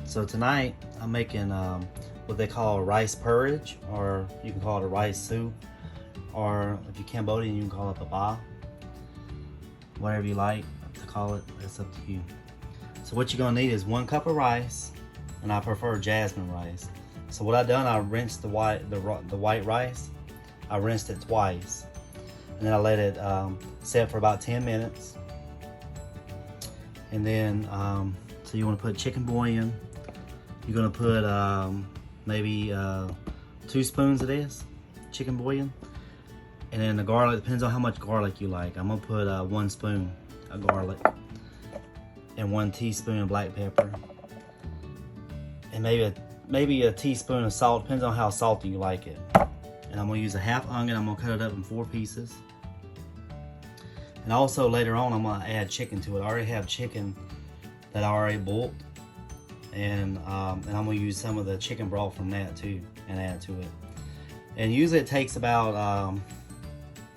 So tonight I'm making what they call a rice porridge, or you can call it a rice soup, or if you're Cambodian you can call it a ba. Whatever you like to call it, it's up to you. So what you're gonna need is 1 cup of rice, and I prefer jasmine rice. So what I done, I rinsed the white rice. I rinsed it twice, and then I let it set for about 10 minutes. And then so you want to put chicken bouillon. You're gonna put maybe 2 spoons of this chicken bouillon, and then the garlic depends on how much garlic you like. I'm gonna put 1 spoon of garlic and 1 teaspoon of black pepper, and maybe a teaspoon of salt. Depends on how salty you like it. And I'm gonna use a half onion. I'm gonna cut it up in 4 pieces. And also later on, I'm gonna add chicken to it. I already have chicken that I already boiled, and I'm gonna use some of the chicken broth from that too and add to it. And usually it takes about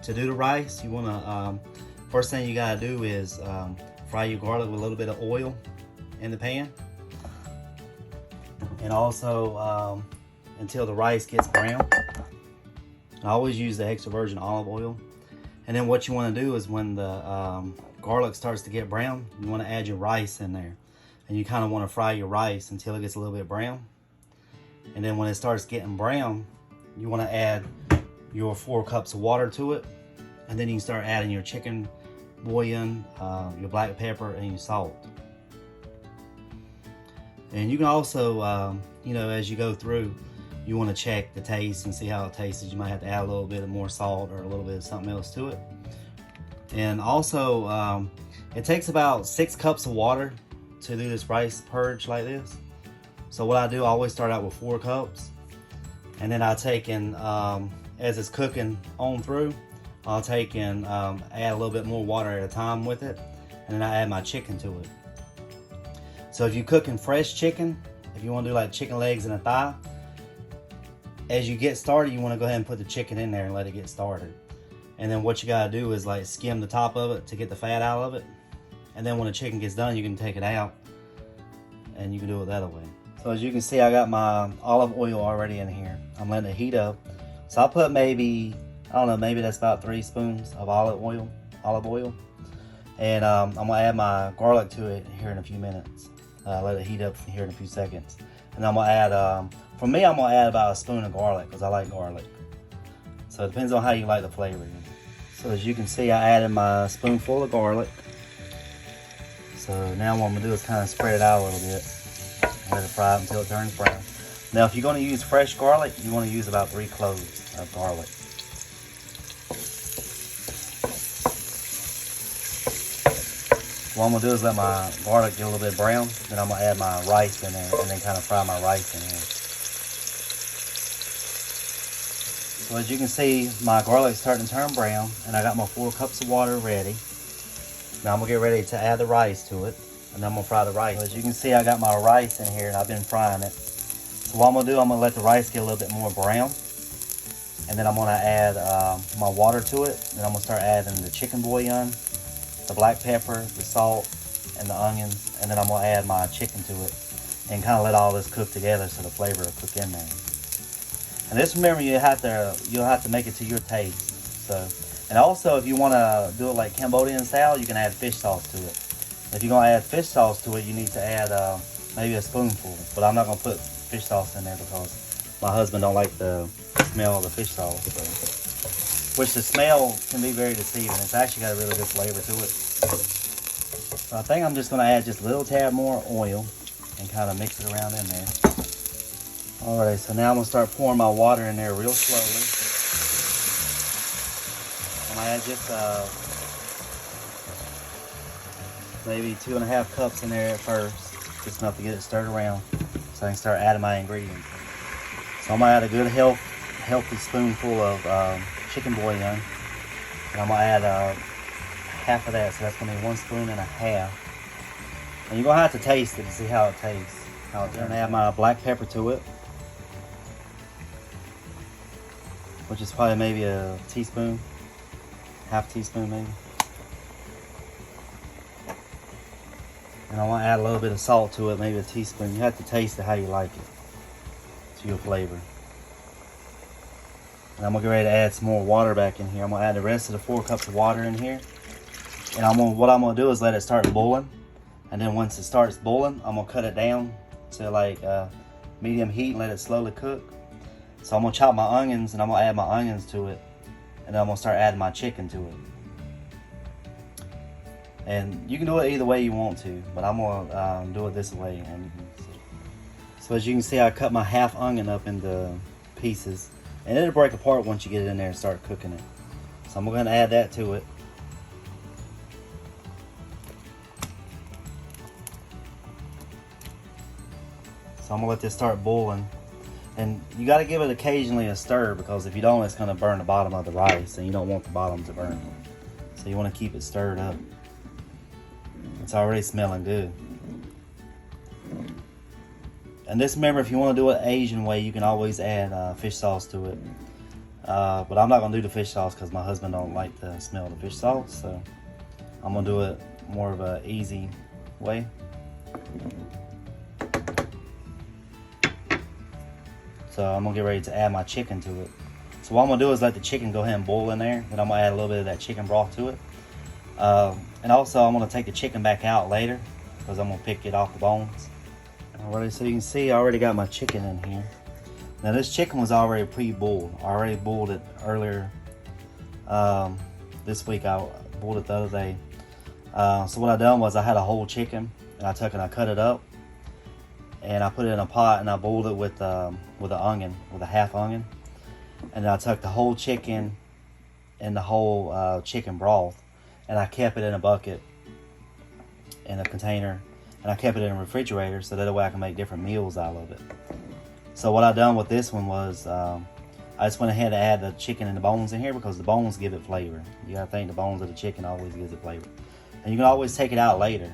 to do the rice. You wanna first thing you gotta do is fry your garlic with a little bit of oil in the pan, and also until the rice gets brown. I always use the extra virgin olive oil. And then what you want to do is when the garlic starts to get brown, you want to add your rice in there. And you kind of want to fry your rice until it gets a little bit brown. And then when it starts getting brown, you want to add your 4 cups of water to it. And then you can start adding your chicken bouillon, your black pepper, and your salt. And you can also, you know, as you go through, you want to check the taste and see how it tastes. You might have to add a little bit of more salt or a little bit of something else to it. And also, it takes about 6 cups of water to do this rice purge like this. So what I do, I always start out with 4 cups. And then I take and, as it's cooking on through, I'll take and add a little bit more water at a time with it. And then I add my chicken to it. So if you're cooking fresh chicken, if you want to do like chicken legs and a thigh, as you get started, you want to go ahead and put the chicken in there and let it get started. And then what you got to do is like skim the top of it to get the fat out of it. And then when the chicken gets done, you can take it out and you can do it that way. So as you can see, I got my olive oil already in here. I'm letting it heat up. So I'll put maybe, I don't know, maybe that's about 3 spoons of olive oil. And I'm going to add my garlic to it here in a few minutes. Let it heat up here in a few seconds. And I'm going to add, for me, I'm going to add about 1 spoon of garlic because I like garlic. So it depends on how you like the flavor. So as you can see, I added my spoonful of garlic. So now what I'm going to do is kind of spread it out a little bit. Let it fry up until it turns brown. Now if you're going to use fresh garlic, you want to use about 3 cloves of garlic. What I'm going to do is let my garlic get a little bit brown. Then I'm going to add my rice in there and then kind of fry my rice in here. So as you can see, my garlic's starting to turn brown, and I got my 4 cups of water ready. Now I'm going to get ready to add the rice to it, and then I'm going to fry the rice. So as you can see, I got my rice in here, and I've been frying it. So what I'm going to do, I'm going to let the rice get a little bit more brown, and then I'm going to add my water to it. Then I'm going to start adding the chicken bouillon, the black pepper, the salt, and the onions, and then I'm going to add my chicken to it, and kind of let all this cook together so the flavor will cook in there. And just remember, you'll have to make it to your taste. So, and also if you want to do it like Cambodian style, you can add fish sauce to it. If you're gonna add fish sauce to it, you need to add maybe a spoonful. But I'm not gonna put fish sauce in there because my husband don't like the smell of the fish sauce. So, which the smell can be very deceiving. It's actually got a really good flavor to it. So I think I'm just gonna add just a little tad more oil and kind of mix it around in there. Alright, so now I'm going to start pouring my water in there real slowly. I'm going to add just maybe 2.5 cups in there at first. Just enough to get it stirred around so I can start adding my ingredients. So I'm going to add a good healthy spoonful of chicken bouillon. And I'm going to add half of that, so that's going to be 1.5 spoons. And you're going to have to taste it to see how it tastes. I'm going to add my black pepper to it, which is probably maybe a teaspoon, half teaspoon maybe. And I want to add a little bit of salt to it, maybe a teaspoon. You have to taste it how you like it to your flavor. And I'm gonna get ready to add some more water back in here. I'm gonna add the rest of the 4 cups of water in here. And what I'm gonna do is let it start boiling. And then once it starts boiling, I'm gonna cut it down to like medium heat and let it slowly cook. So I'm gonna chop my onions and I'm gonna add my onions to it. And then I'm gonna start adding my chicken to it. And you can do it either way you want to, but I'm gonna do it this way. And so as you can see, I cut my half onion up into pieces. And it'll break apart once you get it in there and start cooking it. So I'm gonna add that to it. So I'm gonna let this start boiling. And you gotta give it occasionally a stir, because if you don't, it's gonna burn the bottom of the rice and you don't want the bottom to burn. So you wanna keep it stirred up. It's already smelling good. And just remember, if you want to do it Asian way, you can always add fish sauce to it. But I'm not going to do the fish sauce because my husband don't like the smell of the fish sauce. So I'm going to do it more of an easy way. So I'm going to get ready to add my chicken to it. So what I'm going to do is let the chicken go ahead and boil in there. Then I'm going to add a little bit of that chicken broth to it. And also I'm going to take the chicken back out later, because I'm going to pick it off the bones. Alright, so you can see I already got my chicken in here. Now this chicken was already pre-boiled. I already boiled it earlier this week. I boiled it the other day. So what I done was I had a whole chicken, and I took and I cut it up, and I put it in a pot, and I boiled it with an onion, with a half onion. And then I took the whole chicken and the whole chicken broth, and I kept it in a bucket, in a container. And I kept it in a refrigerator so that way I can make different meals out of it. So what I done with this one was I just went ahead and add the chicken and the bones in here, because the bones give it flavor. You gotta think the bones of the chicken always gives it flavor. And you can always take it out later.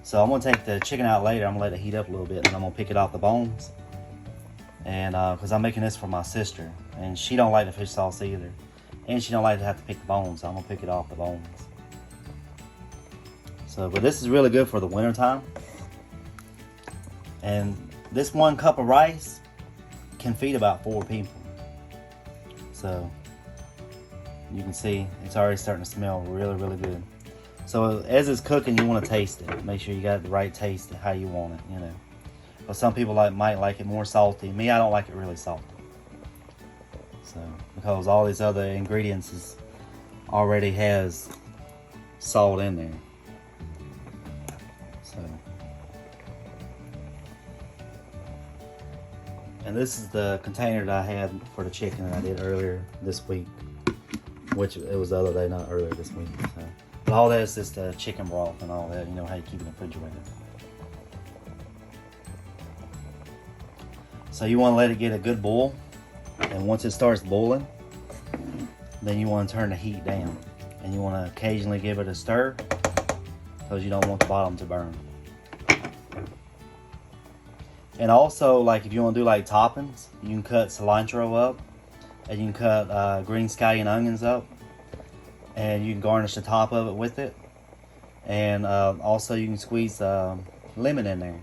So I'm gonna take the chicken out later. I'm gonna let it heat up a little bit, and I'm gonna pick it off the bones. And because I'm making this for my sister, and she don't like the fish sauce either, and she don't like to have to pick the bones, so I'm gonna pick it off the bones. So, but this is really good for the winter time. And this 1 cup of rice can feed about 4 people. So you can see it's already starting to smell really, really good. So as it's cooking, you want to taste it. Make sure you got the right taste, how you want it, you know. But some people might like it more salty. Me, I don't like it really salty. So because all these other ingredients already has salt in there. And this is the container that I had for the chicken that I did earlier this week, which it was the other day, not earlier this week. So. But all that is just the chicken broth and all that, you know, how you keep it in the refrigerator. So you want to let it get a good boil, and once it starts boiling, then you want to turn the heat down, and you want to occasionally give it a stir, because you don't want the bottom to burn. And also, like if you want to do like toppings, you can cut cilantro up, and you can cut green scallion onions up, and you can garnish the top of it with it. And also you can squeeze lemon in there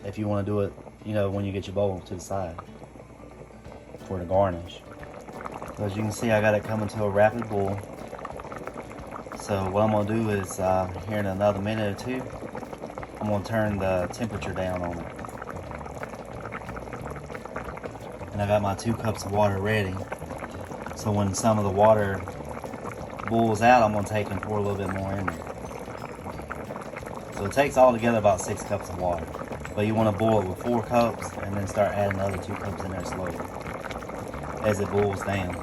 if you want to do it, you know, when you get your bowl to the side for the garnish. So as you can see, I got it coming to a rapid boil. So what I'm going to do is here in another minute or two, I'm going to turn the temperature down on it. And I got my 2 cups of water ready. So when some of the water boils out, I'm going to take and pour a little bit more in there. So it takes all together about 6 cups of water. But you want to boil it with 4 cups and then start adding the other 2 cups in there slowly as it boils down.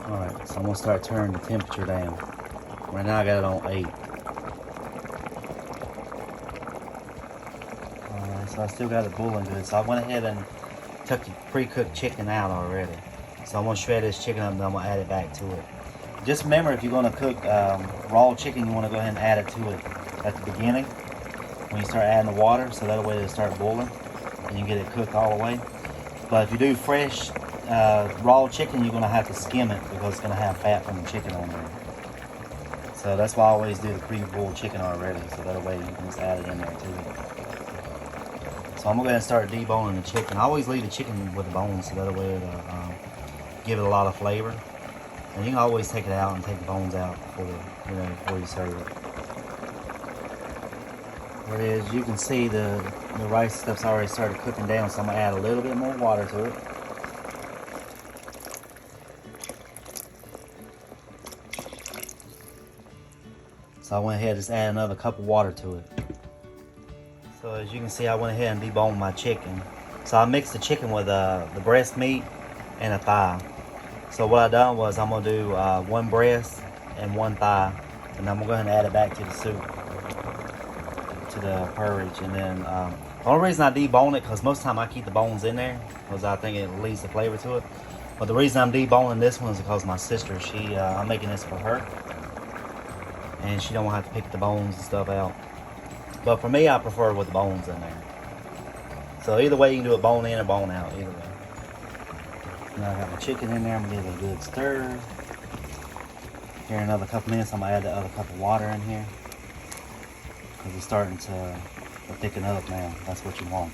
Alright, so I'm going to start turning the temperature down. Right now I got it on 8. Alright, so I still got it boiling good. So I went ahead and took the pre-cooked chicken out already. So I'm going to shred this chicken up and then I'm going to add it back to it. Just remember, if you're going to cook raw chicken, you want to go ahead and add it to it at the beginning when you start adding the water, so that way it'll start boiling and you get it cooked all the way. But if you do fresh raw chicken, you're gonna have to skim it because it's gonna have fat from the chicken on there. So that's why I always do the pre-boiled chicken already, so that way you can just add it in there too. So I'm gonna go ahead and start deboning the chicken. I always leave the chicken with the bones, so that way it'll give it a lot of flavor. And you can always take it out and take the bones out before you serve it. But as you can see, the rice stuff's already started cooking down, so I'm gonna add a little bit more water to it. So I went ahead and just add another cup of water to it. So as you can see, I went ahead and deboned my chicken. So I mixed the chicken with the breast meat and a thigh. So what I done was I'm gonna do one breast and one thigh, and I'm gonna go ahead and add it back to the soup, to the porridge. And then the only reason I debone it, because most of the time I keep the bones in there because I think it leads the flavor to it. But the reason I'm deboning this one is because my sister, I'm making this for her, and she don't want to have to pick the bones and stuff out. But for me, I prefer with the bones in there. So either way, you can do it bone in or bone out, either way. Now I got my chicken in there. I'm gonna give it a good stir. Here in another couple minutes, I'm gonna add the other cup of water in here, because it's starting to thicken up now. That's what you want.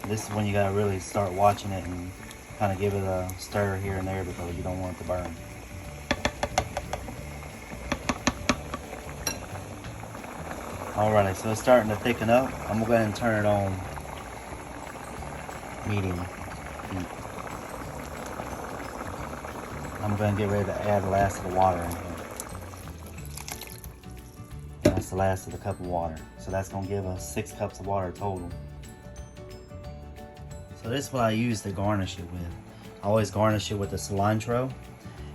This is when you gotta really start watching it and kind of give it a stir here and there, because you don't want it to burn. Alrighty, so it's starting to thicken up. I'm gonna go ahead and turn it on medium heat. I'm going to get ready to add the last of the water in here. And that's the last of the cup of water. So that's going to give us 6 cups of water total. So this is what I use to garnish it with. I always garnish it with the cilantro.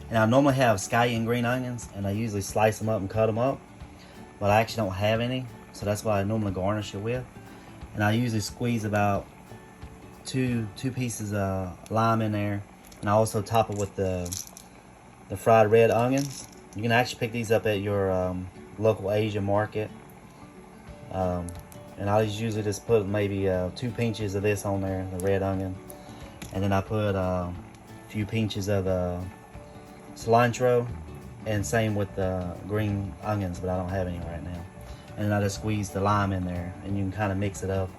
And I normally have scallion green onions, and I usually slice them up and cut them up. But I actually don't have any, so that's what I normally garnish it with. And I usually squeeze about two pieces of lime in there, and I also top it with the fried red onions. You can actually pick these up at your local Asian market, and I usually just put maybe 2 pinches of this on there, the red onion, and then I put a few pinches of the cilantro, and same with the green onions, but I don't have any right now. And then I just squeeze the lime in there, and you can kind of mix it up,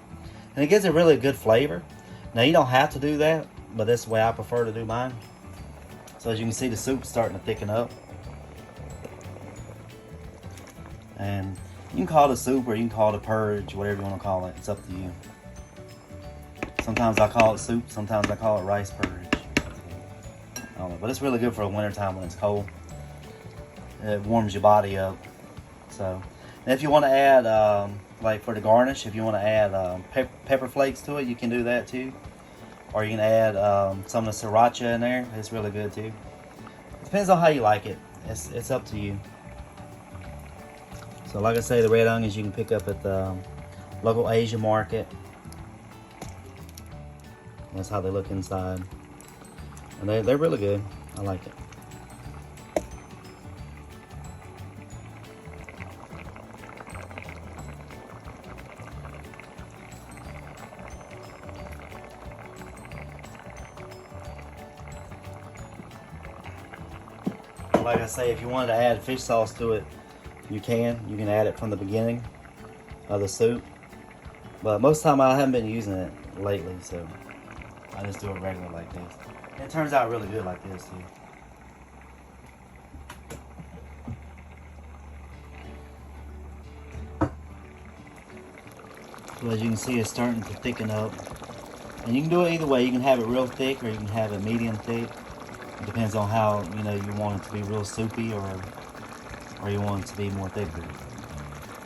and it gives it really good flavor. Now you don't have to do that, but that's the way I prefer to do mine. So as you can see, the soup's starting to thicken up. And you can call it a soup, or you can call it a porridge, whatever you want to call it. It's up to you. Sometimes I call it soup, sometimes I call it rice porridge. I don't know, but it's really good for the winter time when it's cold. It warms your body up. So, and if you want to add, like for the garnish, if you want to add pepper flakes to it, you can do that too. Or you can add some of the sriracha in there. It's really good too. It depends on how you like it. It's up to you. So like I say, the red onions you can pick up at the local Asian market. That's how they look inside. And they're really good. I like it. Like I say, if you wanted to add fish sauce to it, you can. You can add it from the beginning of the soup. But most of the time I haven't been using it lately, so I just do it regular like this. And it turns out really good like this too. So as you can see, it's starting to thicken up. And you can do it either way. You can have it real thick, or you can have it medium thick. It depends on how you want it to be real soupy, or you want it to be more thicker.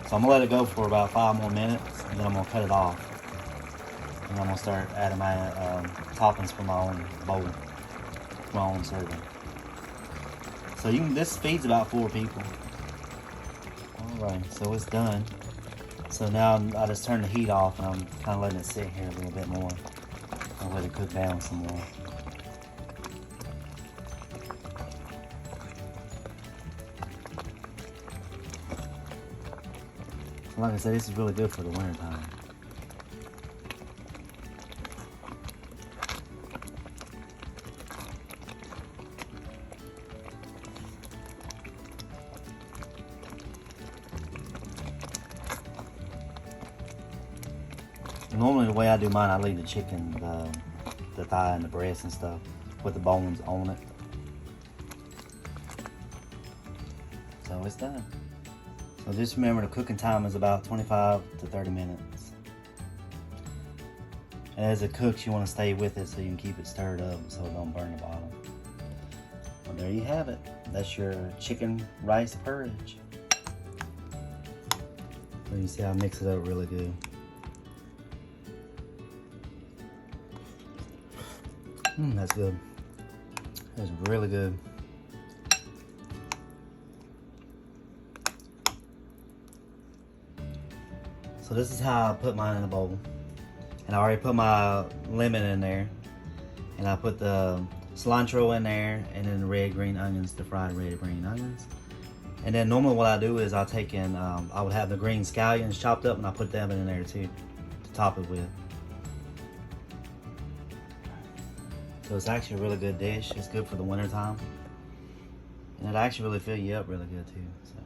So I'm gonna let it go for about 5 more minutes, and then I'm gonna cut it off. And I'm gonna start adding my toppings from my own bowl, my own serving. So this feeds about 4 people. All right, so it's done. So now I just turn the heat off, and I'm kind of letting it sit here a little bit more. I'll let it cook down some more. Like I said, this is really good for the winter time. Normally the way I do mine, I leave the chicken, the thigh and the breast and stuff with the bones on it. So it's done. So just remember the cooking time is about 25 to 30 minutes. And as it cooks, you want to stay with it so you can keep it stirred up so it don't burn the bottom. Well, there you have it. That's your chicken rice porridge. So you see how I mix it up really good. That's good. That's really good. So this is how I put mine in a bowl. And I already put my lemon in there. And I put the cilantro in there, and then the red green onions, the fried red green onions. And then normally what I do is I'll take in, I would have the green scallions chopped up, and I put them in there too to top it with. So it's actually a really good dish. It's good for the winter time. And it actually really fill you up really good too. So